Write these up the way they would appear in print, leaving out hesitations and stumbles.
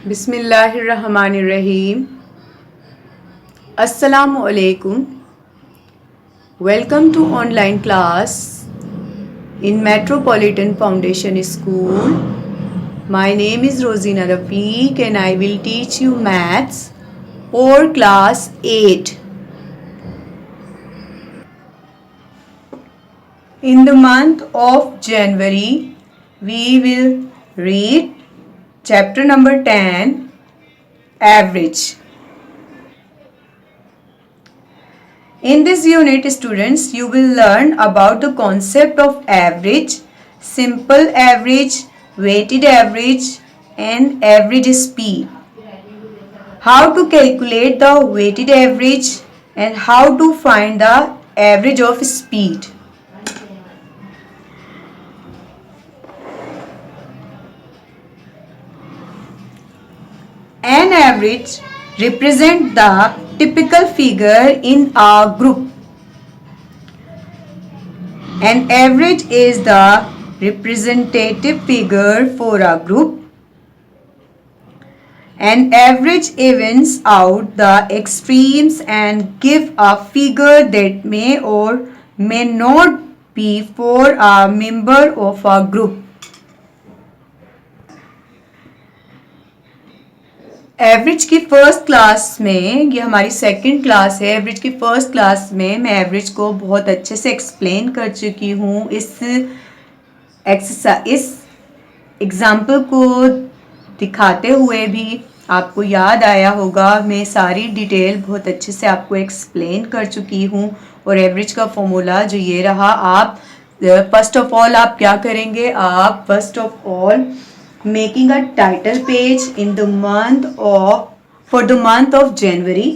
बिस्मिल्लाहिर्रहमानिर्रहीम। अस्सलामु अलैकुम। Welcome to online class in Metropolitan Foundation School. My name is Rosina Rafiq and I will teach you maths for class 8. In the month of January, we will read chapter number 10, Average. In this unit, students, you will learn about the concept of average, simple average, weighted average, and average speed. How to calculate the weighted average and how to find the average of speed. An average represents the typical figure in a group. An average is the representative figure for a group. An average evens out the extremes and give a figure that may or may not be for a member of a group. Average की first class में, ये हमारी second class है, average की first class में मैं average को बहुत अच्छे से एक्सप्लेन कर चुकी हूँ। इस एग्जाम्पल को दिखाते हुए भी आपको याद आया होगा, मैं सारी डिटेल बहुत अच्छे से आपको एक्सप्लेन कर चुकी हूँ। और एवरेज का फॉर्मूला जो ये रहा, आप फर्स्ट ऑफ ऑल आप क्या करेंगे, आप first of all making a title page in the for the month of January,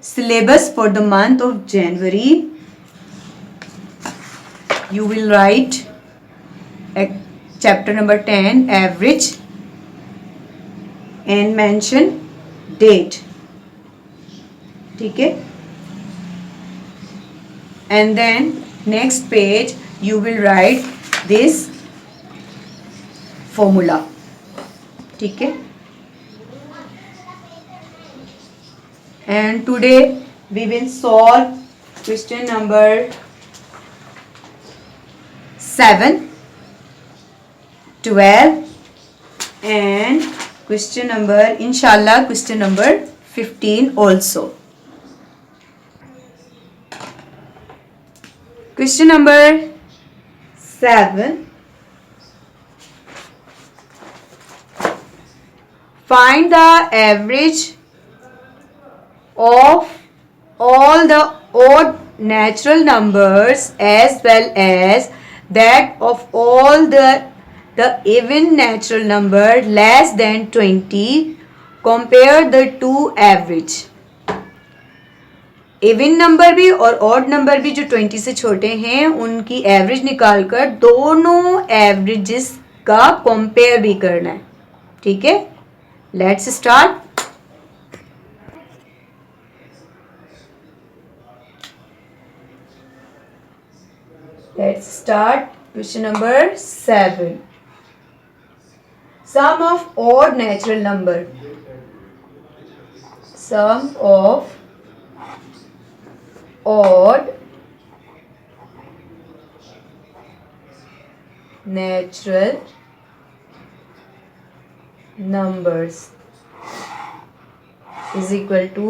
syllabus for the month of January. You will write chapter number 10, average, and mention date. ठीक है? And then next page you will write this formula. ठीक है? And today we will solve question number 7, 12 and question number, inshallah, question number 15 also. Question number 7. Find the average of all the odd natural numbers as well as that of all the even natural number less than 20. Compare the two average. Even number भी और odd number भी जो 20 से छोटे हैं उनकी average निकालकर दोनों एवरेजेस का कंपेयर भी करना है। ठीक है? Let's start. Let's start question number 7. Sum of odd natural number. Sum of odd natural numbers is equal to,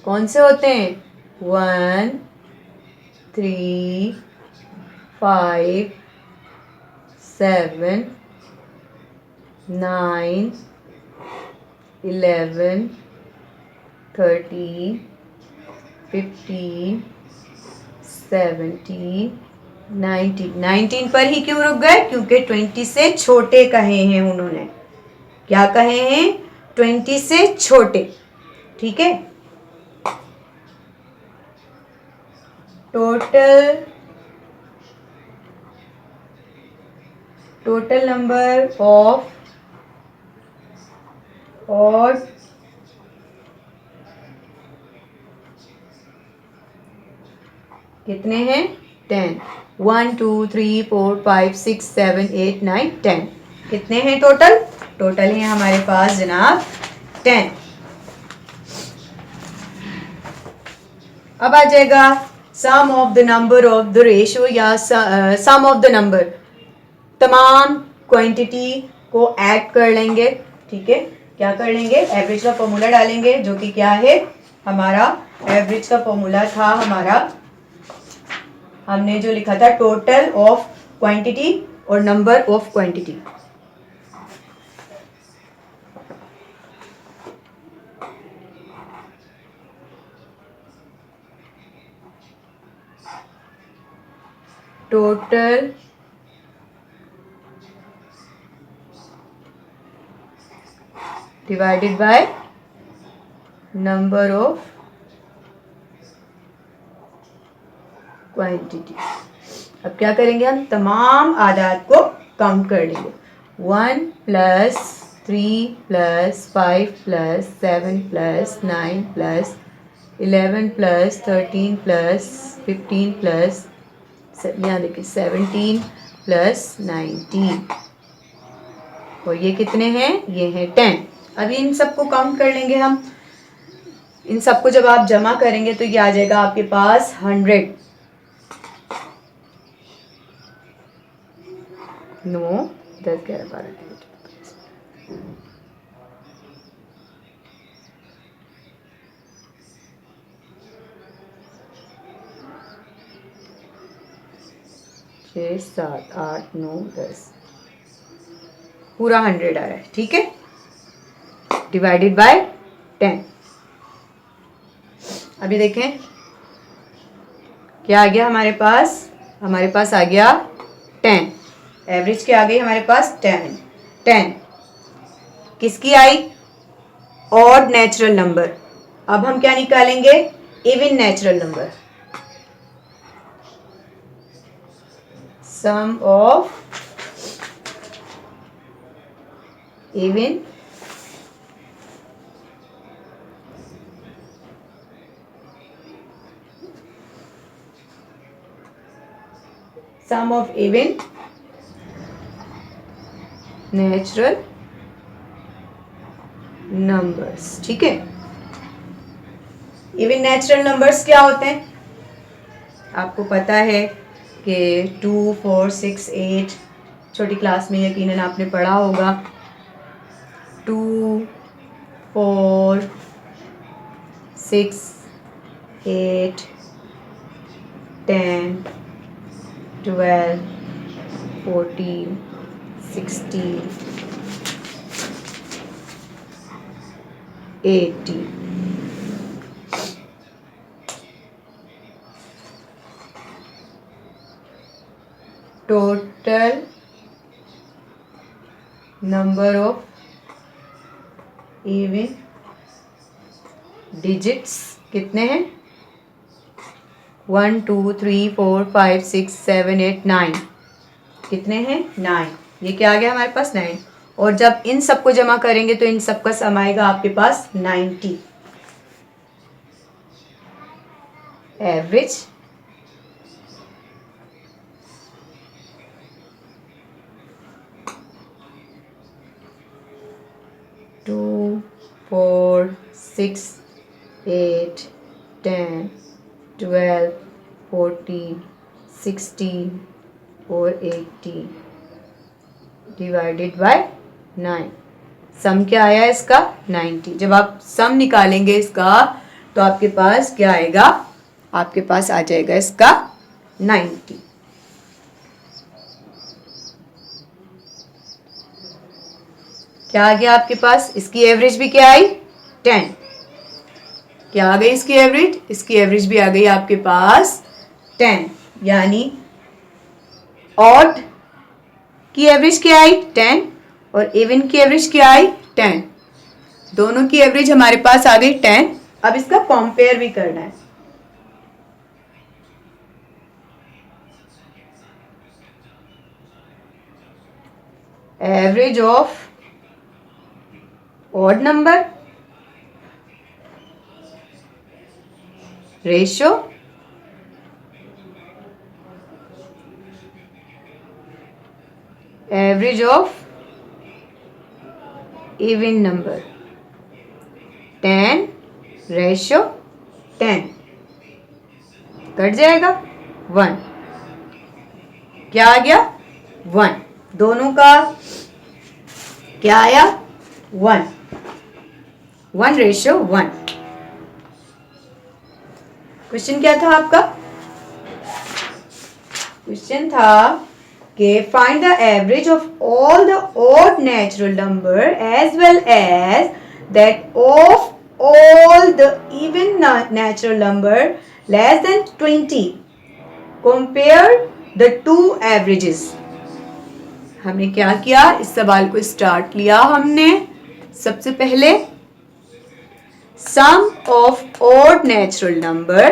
कौन से होते हैं? 1, 3, 5, 7, 9, 11, 13, 15, 17, 19 पर ही क्यों रुक गए? क्योंकि 20 से छोटे कहे हैं उन्होंने। क्या कहे हैं? 20 से छोटे। ठीक है? टोटल नंबर ऑफ odd कितने हैं? 10। 1 2 3 4 5 6 7 8 9 10। कितने हैं टोटल? टोटल है हमारे पास जनाब 10। अब आ जाएगा sum of the number of the ratio या सम ऑफ द नंबर, तमाम क्वांटिटी को ऐड कर लेंगे। ठीक है, क्या कर लेंगे, एवरेज का फॉर्मूला डालेंगे, जो कि क्या है हमारा एवरेज का फॉर्मूला था हमारा, हमने जो लिखा था टोटल ऑफ क्वांटिटी और number of quantity. Total divided by number of quantity. अब क्या करेंगे, हम तमाम आदाद को काउंट कर लेंगे। 1 plus 3 plus 5 plus 7 plus 9 plus 11 plus 13 plus 15 plus यहाँ देखिए 17 प्लस 19, और ये कितने हैं, ये हैं 10। अभी इन सबको काउंट कर लेंगे हम। इन सबको जब आप जमा करेंगे तो ये आ जाएगा आपके पास 100। 9 10 11 12 6 7 8 9 10, पूरा 100 आ रहा है। ठीक है, डिवाइडेड बाय 10। अभी देखें क्या आ गया हमारे पास आ गया 10। एवरेज क्या आ गई हमारे पास 10। किसकी आई, ऑड नेचुरल नंबर। अब हम क्या निकालेंगे, even natural number. Sum of even sum of even natural numbers. ठीक है, इवन नेचुरल नंबर्स क्या होते हैं, आपको पता है कि 2 4 6 8, छोटी क्लास में यकीनन आपने पढ़ा होगा। 2 4 6 8 10 12 14 16 18। Total number of even digits कितने हैं, 1 2 3 4 5 6 7 8 9, कितने हैं 9। ये क्या आ गया हमारे पास 9, और जब इन सबको जमा करेंगे तो इन सबका सम आएगा आपके पास 90। एवरेज टू 4 6 8 10 12 14 16 और 18 डिवाइडेड बाय 9। सम क्या आया इसका 90। जब आप सम निकालेंगे इसका तो आपके पास क्या आएगा, आपके पास आ जाएगा इसका 90। क्या आ गया आपके पास, इसकी एवरेज भी क्या आई 10। क्या आ गई इसकी एवरेज, इसकी एवरेज भी आ गई आपके पास 10। यानी ऑड की एवरेज क्या आई 10 और इवन की एवरेज क्या आई 10। दोनों की एवरेज हमारे पास आ गई 10। अब इसका कंपेयर भी करना है। Average of odd number ratio average of even number 10:10 cut जाएगा 1, क्या आ गया 1, दोनों का क्या आया 1, 1:1। क्वेश्चन क्या था आपका? क्वेश्चन था कि find the average of all the odd natural number as well as that of all the even natural number less than 20. Compare the two averages. हमने क्या किया? इस सवाल को स्टार्ट लिया हमने सबसे पहले sum of odd natural number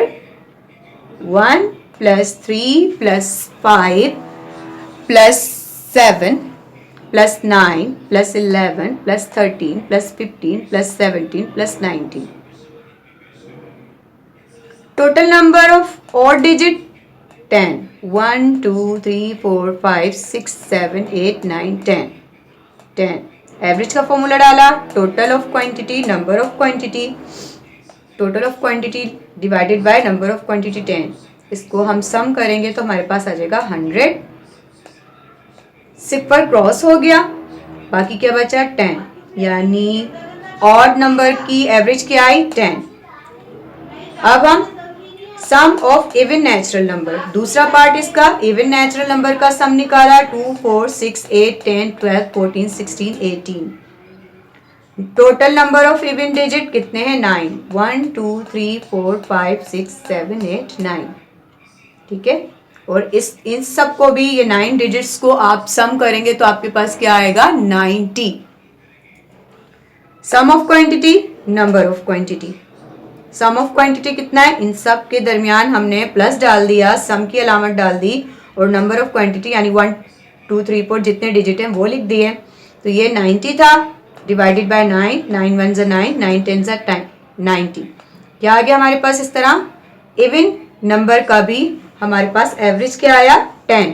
1 plus 3 plus 5 plus 7 plus 9 plus 11 plus 13 plus 15 plus 17 plus 19. Total number of odd digit 10. 1, 2, 3, 4, 5, 6, 7, 8, 9, 10. 10. Average का फॉर्मूला डाला, total of quantity, number of quantity, total of quantity divided by number of quantity 10. इसको हम सम करेंगे तो हमारे पास आ जाएगा 100. सिफर cross हो गया, बाकी क्या बचा 10, यानी ऑड नंबर की एवरेज क्या आई 10। अब हम सम ऑफ इवन नेचुरल नंबर, दूसरा पार्ट इसका इवन नेचुरल नंबर का सम निकाला 2, 4, 6, 8, 10, 12, 14, 16, 18। Total number of even digit कितने हैं 9, 1, 2, 3, 4, 5, 6, 7, 8, 9। ठीक है, और इन सब को भी ये 9 डिजिट्स को आप सम करेंगे तो आपके पास क्या आएगा 90। Sum of quantity, number of quantity. Sum of quantity कितना है? इन सब के दरमियान हमने प्लस डाल दिया, सम की अलामत डाल दी, और नंबर ऑफ क्वांटिटी यानी 1, 2, 3, 4 जितने डिजिट हैं वो लिख दिए। तो ये 90 था, डिवाइडेड बाय 9, 9 1 9, 9 10 90। क्या आ गया हमारे पास? इस तरह इवन नंबर का भी हमारे पास एवरेज क्या आया 10।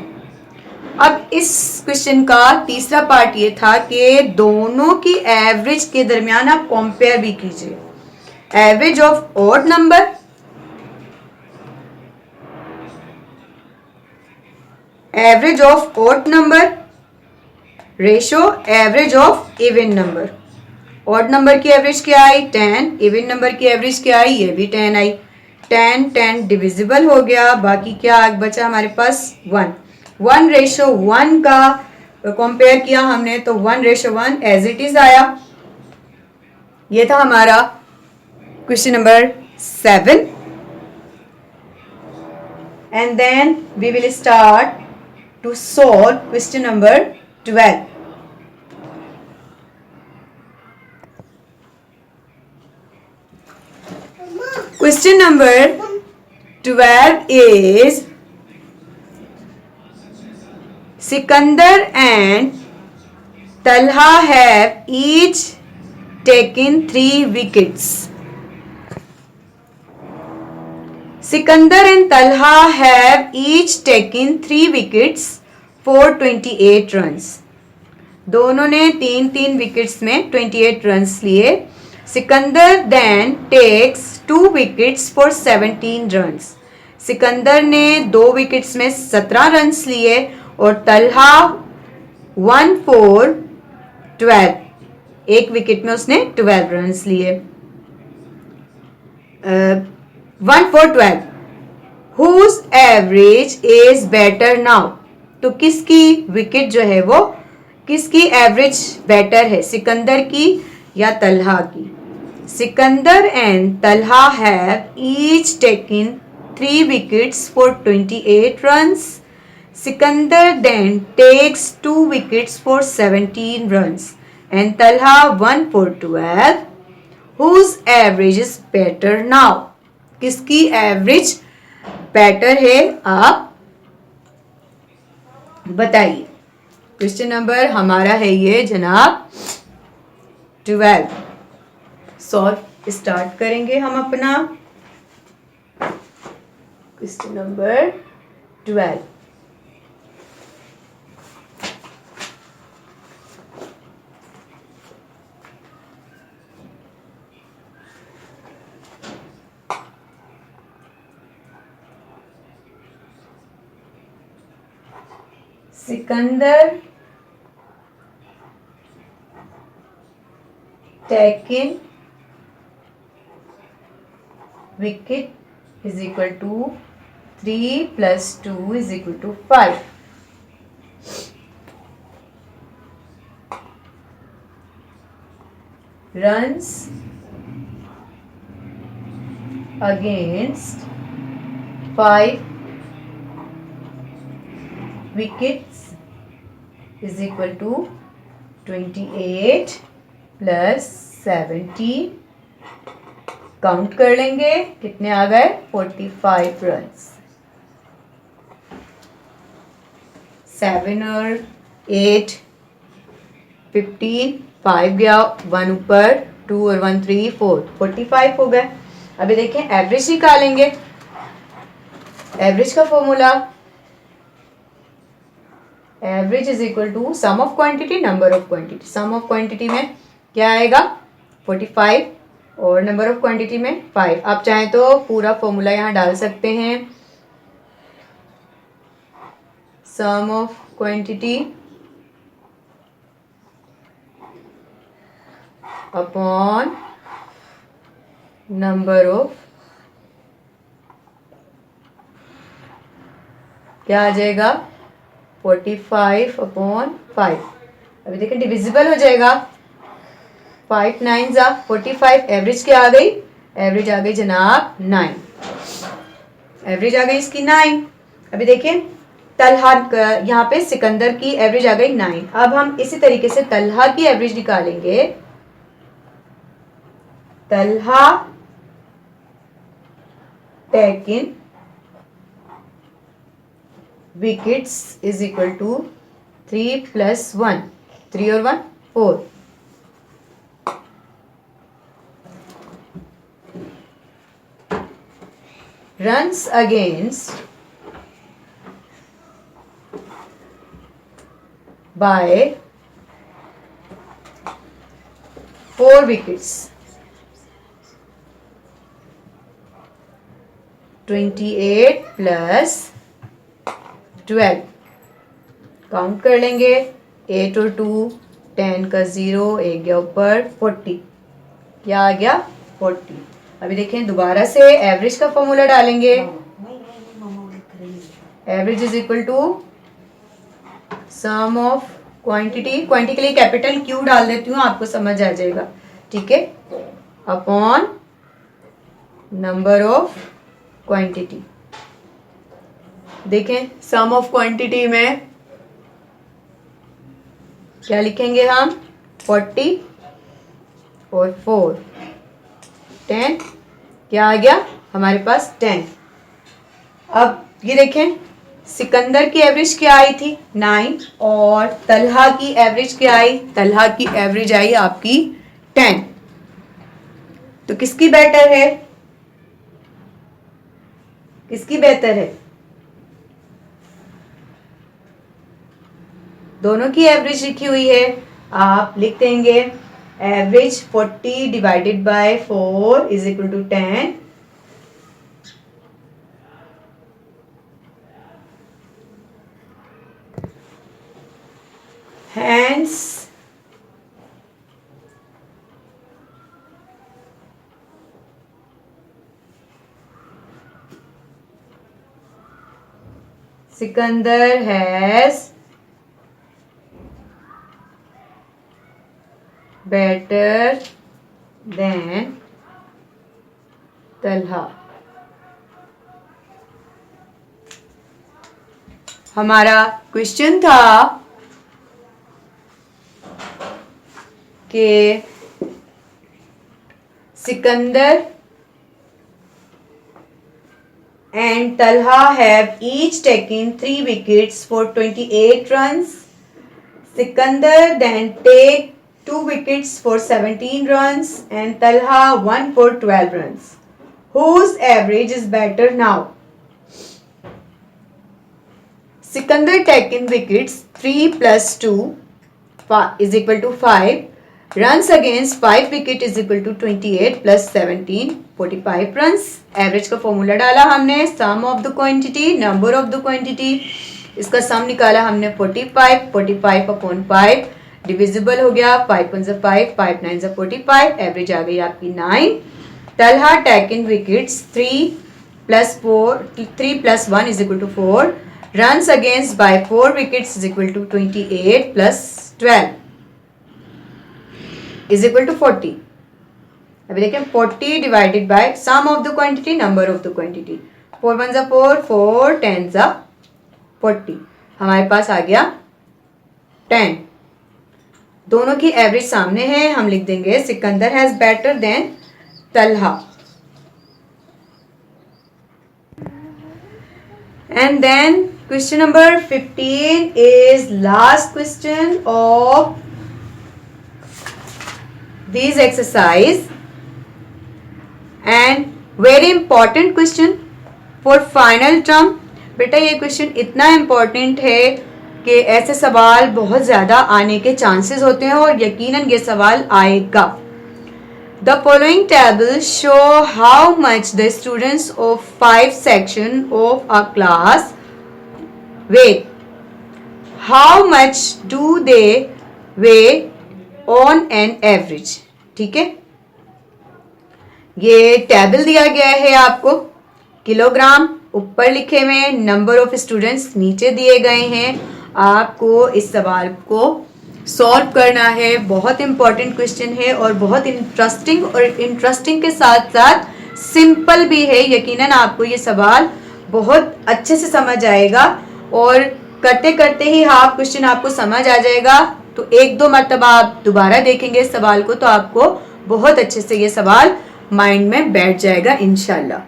अब इस क्वेश्चन का तीसरा पार्ट ये था कि दोनों की एवरेज के दरमियान आप कंपेयर भी कीजिए। Average of odd number average of odd number ratio average of even number. Odd number की एवरेज क्या आई 10, इवन नंबर की एवरेज क्या आई? ये भी 10 आई। 10 10 डिविजिबल हो गया, बाकी क्या बचा हमारे पास 1। 1:1 का कंपेयर किया हमने तो 1:1 एज इट इज आया। ये था हमारा question number 7। And then we will start to solve question number 12। Question number 12 is Sikandar and Talha have each taken 3 wickets. Sikandar and Talha have each taken 3 wickets for 28 runs. दोनों ने 3 wickets में 28 runs लिए। Sikandar then takes 2 wickets for 17 runs. Sikandar ने 2 wickets में 17 runs लिए और Talha 1 for 12, एक wicket में उसने 12 रन्स लिए। 1 for 12 whose average is better now. तो किसकी विकेट जो है वो किसकी एवरेज बेटर है, सिकंदर की या तलहा की? Sikandar and Talha have each taken 3 wickets for 28 runs. Sikandar then takes 2 wickets for 17 runs and Talha 1 for 12 whose average is better now. किसकी एवरेज बेटर है आप बताइए। क्वेश्चन नंबर हमारा है ये जनाब 12। सॉल्व स्टार्ट करेंगे हम अपना question number 12। Sikandar taken wicket is equal to 3 plus 2 is equal to 5. Runs against 5 wickets is equal to 28 plus 17. Count कर लेंगे कितने आ गए 45 रन्स. 7 और 8 15, 5 गया 1 ऊपर 2 और 1 3 4 45 हो गए. अभी देखें एवरेज निकालेंगे. एवरेज का formula average is equal to sum of quantity number of quantity. Sum of quantity में क्या आएगा 45 और नंबर ऑफ क्वांटिटी में 5. आप चाहें तो पूरा फॉर्मूला यहाँ डाल सकते हैं. Sum of quantity upon number of, क्या आ जाएगा 45 अपॉन 5. अभी देखिए डिविजिबल हो जाएगा. 5 9 जा 45. एवरेज क्या आ गई? एवरेज आ गई जनाब 9. एवरेज आ गई इसकी 9. अभी देखिए तलहा यहाँ पे सिकंदर की एवरेज आ गई 9. अब हम इसी तरीके से तलहा की एवरेज निकालेंगे. Talha taken wickets is equal to 3 plus 1. 3 और 1 4. Runs against by 4 wickets. 28 plus 12. Count कर लेंगे 8 और 2 10 का 0 एक गया ऊपर 40. क्या आ गया 40. अभी देखें दोबारा से एवरेज का फॉर्मूला डालेंगे. Average is equal to sum of quantity. Quantity के लिए कैपिटल क्यू डाल देती हूँ आपको समझ आ जाएगा. ठीक है. Upon number of quantity. देखें सम ऑफ क्वांटिटी में क्या लिखेंगे हम 40 और 4 10. क्या आ गया हमारे पास 10. अब ये देखें सिकंदर की एवरेज क्या आई थी 9 और तलहा की एवरेज क्या आई? तलहा की एवरेज आई आपकी 10. तो किसकी बेटर है? किसकी बेहतर है? दोनों की एवरेज लिखी हुई है. आप लिख देंगे average 40 divided by 4 is equal to 10. Hence Sikandar has better than Talha. हमारा क्वेश्चन था कि Sikandar and Talha have each taken 3 wickets for 28 runs. Sikandar then take 2 wickets for 17 runs and Talha 1 for 12 runs. Whose average is better now? Sikandar taken wickets 3 plus 2 is equal to 5. Runs against 5 wicket is equal to 28 plus 17 45 runs. Average का formula डाला हमने. Sum of the quantity number of the quantity इसका sum निकाला हमने 45, 45 upon 5 divisible हो गया, 5 1 5, 5 9 45, average आ गई आपकी 9। Talha taken wickets 3 plus 1 is equal to 4, runs against by 4 wickets is equal to 28 plus 12 is equal to 40। अभी देखें 40 divided by sum of the quantity, number of the quantity, 4 1 4, 4 10 40, हमारे पास आ गया 10। दोनों की एवरेज सामने है, हम लिख देंगे Sikandar has better than Talha. And then question number 15 is last question of these exercise and very important question for final term। बेटा ये क्वेश्चन इतना इम्पोर्टेंट है कि ऐसे सवाल बहुत ज़्यादा आने के चांसेस होते हैं और यकीनन ये सवाल आएगा। The following tables show how much the students of 5 section of a class weigh. How much do they weigh on an average? ठीक है, ये टेबल दिया गया है आपको, किलोग्राम ऊपर लिखे हुए, नंबर ऑफ स्टूडेंट्स नीचे दिए गए हैं। आपको इस सवाल को सॉल्व करना है। बहुत इंपॉर्टेंट क्वेश्चन है और बहुत इंटरेस्टिंग, और इंटरेस्टिंग के साथ साथ सिंपल भी है। यकीनन आपको ये सवाल बहुत अच्छे से समझ आएगा और करते करते ही हाफ क्वेश्चन आपको समझ आ जाएगा। तो एक दो मरतबा आप दोबारा देखेंगे इस सवाल को तो आपको बहुत अच्छे से ये सवाल माइंड में बैठ जाएगा इंशाल्लाह।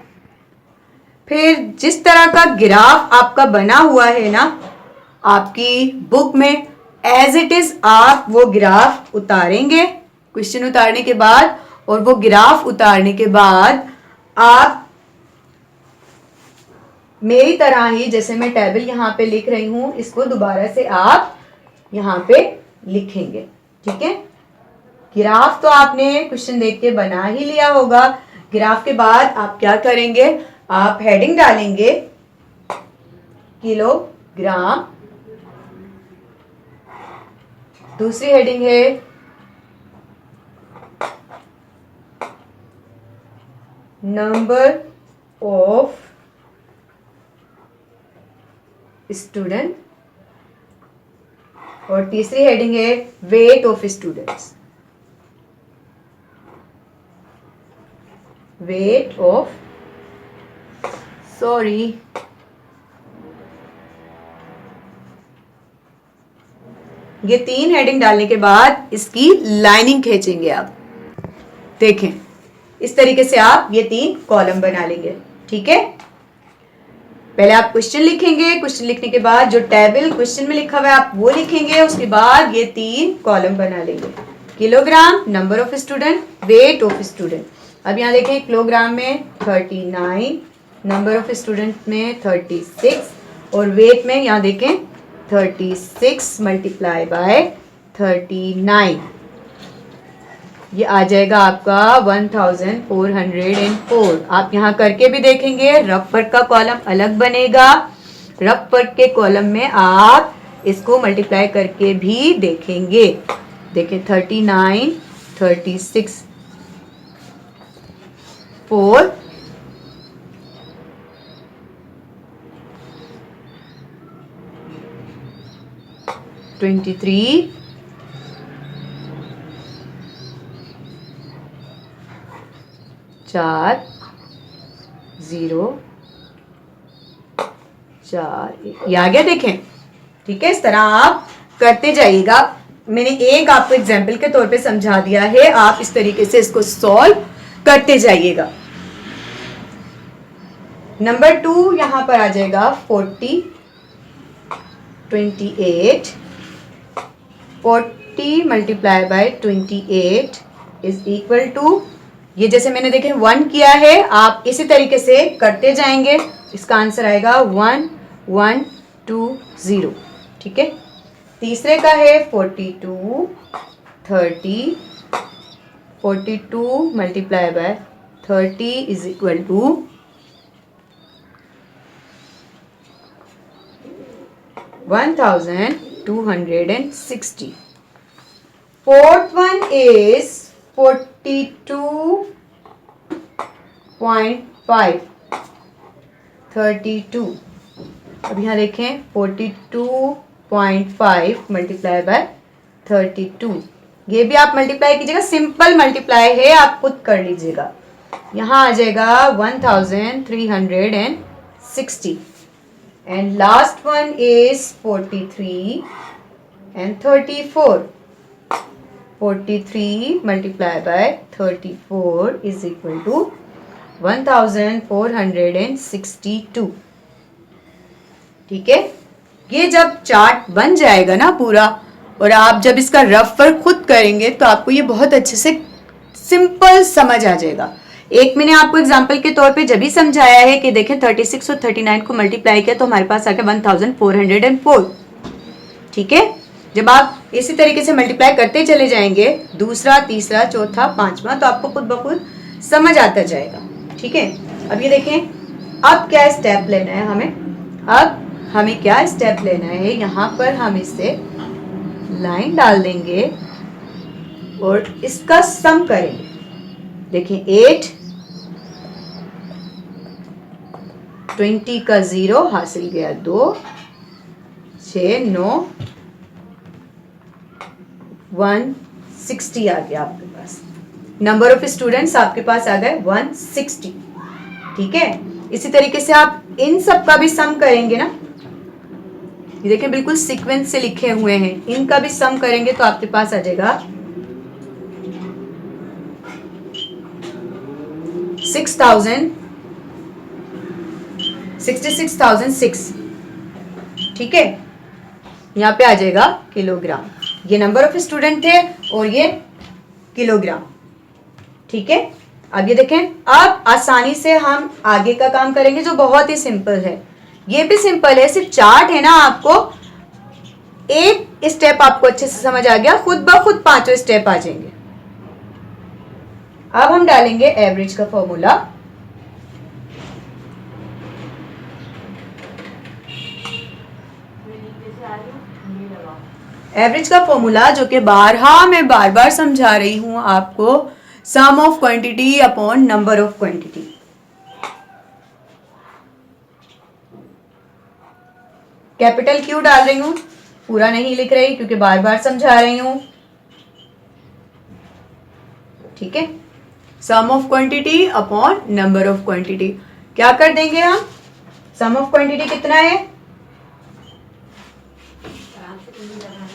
फिर जिस तरह का ग्राफ आपका बना हुआ है ना आपकी बुक में, एज इट इज आप वो ग्राफ उतारेंगे क्वेश्चन उतारने के बाद, और वो ग्राफ उतारने के बाद आप मेरी तरह ही, जैसे मैं टेबल यहाँ पे लिख रही हूं, इसको दोबारा से आप यहाँ पे लिखेंगे। ठीक है, ग्राफ तो आपने क्वेश्चन देख के बना ही लिया होगा। ग्राफ के बाद आप क्या करेंगे, आप हेडिंग डालेंगे किलोग्राम, दूसरी हेडिंग है नंबर ऑफ स्टूडेंट, और तीसरी हेडिंग है weight of students, weight of, sorry ये तीन हेडिंग डालने के बाद इसकी लाइनिंग खींचेंगे आप। देखें इस तरीके से आप ये तीन कॉलम बना लेंगे। ठीक है, पहले आप क्वेश्चन लिखेंगे, क्वेश्चन लिखने के बाद जो टेबल क्वेश्चन में लिखा हुआ है आप वो लिखेंगे, उसके बाद ये तीन कॉलम बना लेंगे, kilogram, number of student, weight of student. अब यहाँ देखें किलोग्राम में 39, नंबर ऑफ स्टूडेंट में 36, और वेट में यहाँ देखें 36 मल्टीप्लाई बाय 39, ये आ जाएगा आपका 1404। आप यहाँ करके भी देखेंगे, रफ वर्क का कॉलम अलग बनेगा, रफ वर्क के कॉलम में आप इसको मल्टीप्लाई करके भी देखेंगे। देखें 39, 36, 4, 23, 4, 0, 4, ये आ गया। देखें ठीक है, इस तरह आप करते जाइएगा। मैंने एक आपको एग्जाम्पल के तौर पे समझा दिया है, आप इस तरीके से इसको सॉल्व करते जाइएगा। नंबर 2 यहां पर आ जाएगा 40, 28, 40 multiply by 28 is equal to, ये जैसे मैंने देखे 1 किया है, आप इसी तरीके से करते जाएंगे, इसका आंसर आएगा 1120। ठीक है, तीसरे का है 42, 30, 42 multiply by 30 is equal to 1260. Fourth one is 42.5. 32. अब यहाँ देखें 42.5 मल्टीप्लाई बाय 32. ये भी आप मल्टीप्लाई कीजिएगा, सिंपल मल्टीप्लाई है, आप खुद कर लीजिएगा. यहाँ आ जाएगा 1360. And last one is 43 and 34. 43 multiplied by 34 is equal to 1462. ठीक है. ये जब चार्ट बन जाएगा ना पूरा, और आप जब इसका रफ वर्क खुद करेंगे तो आपको ये बहुत अच्छे से सिंपल समझ आ जाएगा. एक मैंने आपको एग्जांपल के तौर पे जब भी समझाया है कि देखें 36 और 39 को मल्टीप्लाई किया तो हमारे पास आ गया 1404. ठीक है. जब आप इसी तरीके से मल्टीप्लाई करते चले जाएंगे, दूसरा, तीसरा, चौथा, पांचवा, तो आपको खुद ब खुद समझ आता जाएगा. ठीक है. अब ये देखें, अब क्या स्टेप लेना है हमें. अब हमें क्या स्टेप लेना है, यहाँ पर हम इससे लाइन डाल देंगे और इसका सम करेंगे. देखें 8, 20 का 0 हासिल गया 2, 6, 9, 160 आ गया आपके पास. नंबर ऑफ स्टूडेंट्स आपके पास आ गए 160. ठीक है. इसी तरीके से आप इन सब का भी सम करेंगे ना. ये देखें बिल्कुल सीक्वेंस से लिखे हुए हैं. इनका भी सम करेंगे तो आपके पास आ जाएगा 66,006. ठीक है. यहाँ पे आ जाएगा किलोग्राम. ये नंबर ऑफ स्टूडेंट थे और ये किलोग्राम. ठीक है. अब ये देखें, अब आसानी से हम आगे का काम करेंगे जो बहुत ही सिंपल है. ये भी सिंपल है, सिर्फ चार्ट है ना. आपको एक स्टेप आपको अच्छे से समझ आ गया, खुद ब खुद पांचों स्टेप आ जाएंगे. अब हम डालेंगे एवरेज का फॉर्मूला. एवरेज का फॉर्मूला जो कि मैं बार बार समझा रही हूं आपको, sum of quantity upon number of quantity. Capital Q डाल रही हूं, पूरा नहीं लिख रही क्योंकि बार बार समझा रही हूं. ठीक है. Sum of quantity upon number of quantity. क्या कर देंगे हम. सम ऑफ क्वांटिटी कितना है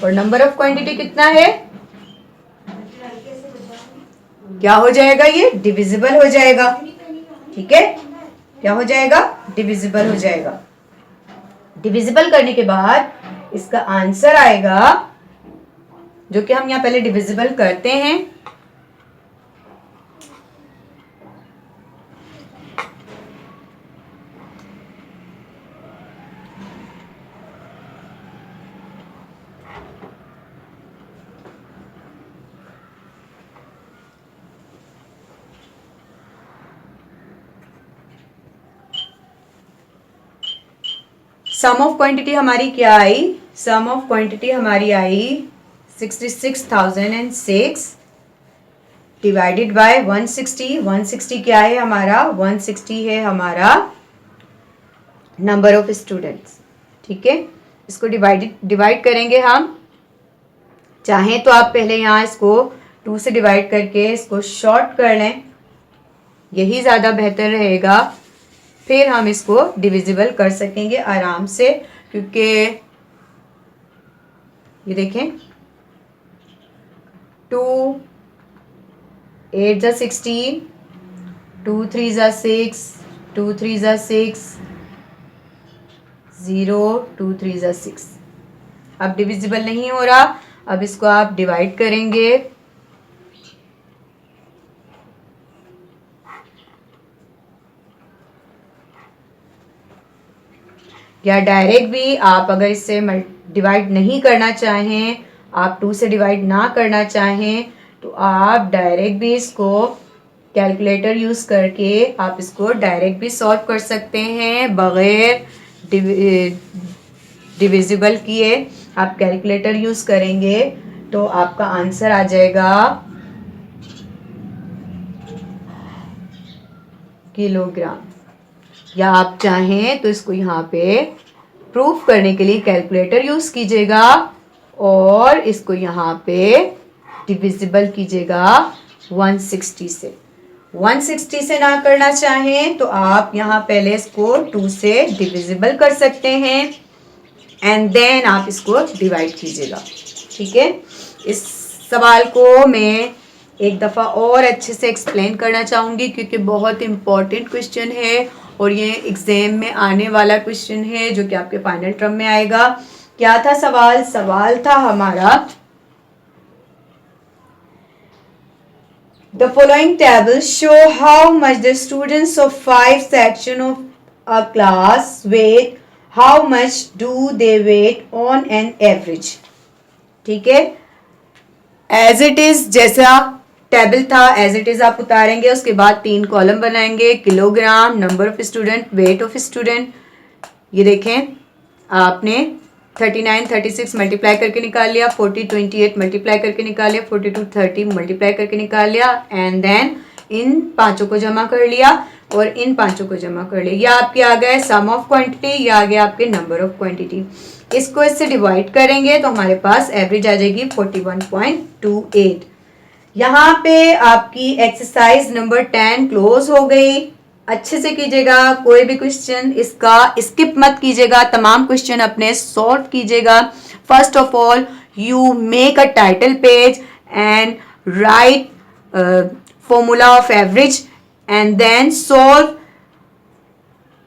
और नंबर ऑफ क्वांटिटी कितना है. क्या हो जाएगा, ये डिविजिबल हो जाएगा. ठीक है. क्या हो जाएगा, डिविजिबल हो जाएगा. डिविजिबल करने के बाद इसका आंसर आएगा, जो कि हम यहाँ पहले डिविजिबल करते हैं. सम ऑफ क्वांटिटी हमारी क्या आई. सम ऑफ क्वांटिटी हमारी आई 66,006 डिवाइडेड बाय 160. 160 क्या है हमारा, 160 है हमारा नंबर ऑफ स्टूडेंट्स. ठीक है. इसको डिवाइड करेंगे हम. चाहें तो आप पहले यहाँ इसको 2 से डिवाइड करके इसको शॉर्ट कर लें, यही ज़्यादा बेहतर रहेगा. फिर हम इसको डिविजिबल कर सकेंगे आराम से, क्योंकि ये देखें 2 8 जा 16, 2 3 जा 6, 2 3 जा 6, 0 2 3 जा 6. अब डिविजिबल नहीं हो रहा. अब इसको आप डिवाइड करेंगे. या डायरेक्ट भी आप अगर इससे डिवाइड नहीं करना चाहें, आप 2 से डिवाइड ना करना चाहें, तो आप डायरेक्ट भी इसको कैलकुलेटर यूज़ करके आप इसको डायरेक्ट भी सॉल्व कर सकते हैं बगैर डिविजिबल किए, आप कैलकुलेटर यूज करेंगे तो आपका आंसर आ जाएगा किलोग्राम, या आप चाहें तो इसको यहाँ पे प्रूफ करने के लिए कैलकुलेटर यूज कीजिएगा और इसको यहाँ पे डिविजिबल कीजिएगा 160 से। 160 से ना करना चाहें तो आप यहाँ पहले इसको 2 से डिविजिबल कर सकते हैं एंड देन आप इसको डिवाइड कीजिएगा। ठीक है, इस सवाल को मैं एक दफ़ा और अच्छे से एक्सप्लेन करना चाहूँगी क्योंकि बहुत इम्पॉर्टेंट क्वेश्चन है और ये एग्जाम में आने वाला क्वेश्चन है जो कि आपके फाइनल टर्म में आएगा। क्या था सवाल? सवाल था हमारा, The following tables show how much the students of 5 section of a class weight. How much do they weight on an average? ठीक है, एज इट इज जैसा टेबल था एज इट इज आप उतारेंगे, उसके बाद 3 कॉलम बनाएंगे, kilogram, number of student, weight of student. ये देखें, आपने 39 36 मल्टीप्लाई करके निकाल लिया, 40 28 मल्टीप्लाई करके निकाल लिया, 42 30 मल्टीप्लाई करके निकाल लिया एंड देन इन पांचों को जमा कर लिया और इन पांचों को जमा कर लिया। ये आपके आ गए सम ऑफ क्वांटिटी, ये आ गया आपके नंबर ऑफ क्वांटिटी। इसको इससे डिवाइड करेंगे तो हमारे पास एवरेज आ जाएगी 41.28। यहाँ पे आपकी एक्सरसाइज नंबर 10 क्लोज हो गई। अच्छे से कीजिएगा, कोई भी क्वेश्चन इसका स्किप मत कीजिएगा, तमाम क्वेश्चन अपने सॉल्व कीजिएगा। First of all you make a title page and write formula of average and then solve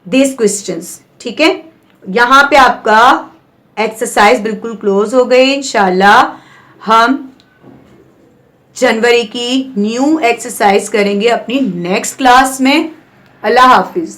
this questions. ठीक है, यहाँ पे आपका एक्सरसाइज बिल्कुल क्लोज हो गई। इंशाल्लाह हम जनवरी की न्यू एक्सरसाइज करेंगे अपनी नेक्स्ट क्लास में। अल्लाह हाफिज।